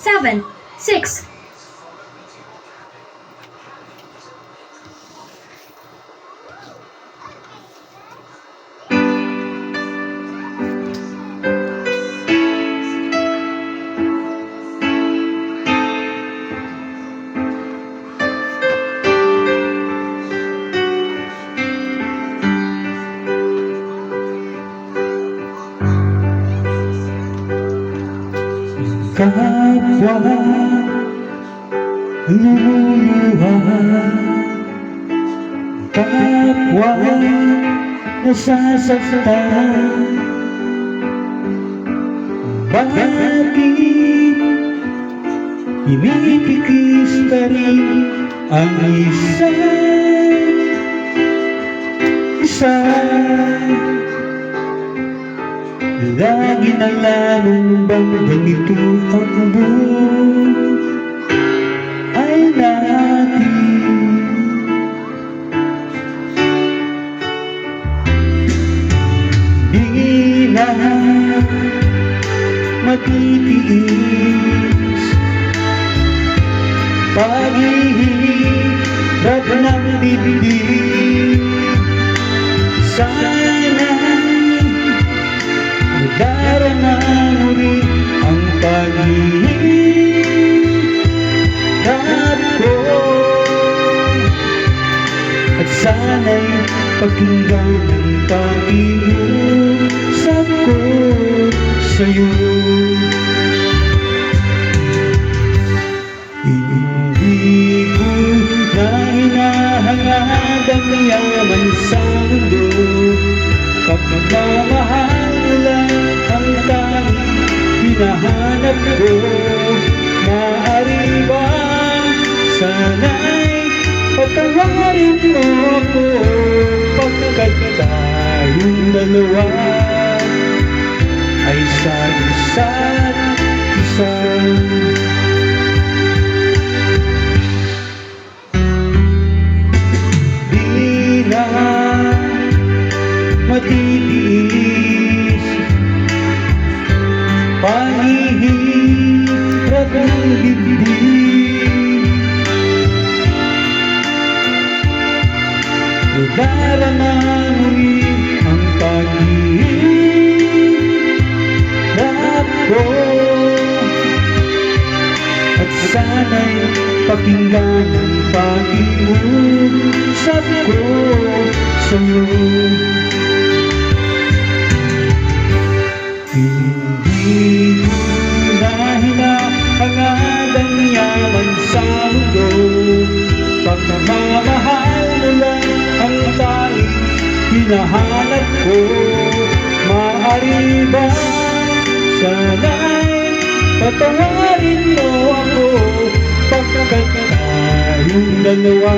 7, 6. Kapwa lumuluha, kapwa nasasaktan. Bakit pinipikis ka rin ang isa? Lagi na lamang bang ganito ang buhay ay natin? Di na matitiis paghihirap ng dibdib. Sana'y darama mo rin ang paghihirap ko, at sana'y pakinggan ang pakiusap ko sa'yo. Hindi ko na hinahangad ang yaman sa mundo, pagmamahal lang ang tanging hinahanap ko. Maaari ba sana'y patawarin mo ako, pagkat tayong dalawa ay sa isa't isa. Di na matitiis paghihirap ng dibdib. Darama mo rin ang paghihirap ko, at sana'y pakinggan ang pakiusap ko sa'yo. Hindi ko na hinahangad ang yaman sa mundo, pagmamahal mo lang ang tanging hinahanap ko. Maaari ba sana'y patawarin mo ako, pagkat tayong dalawa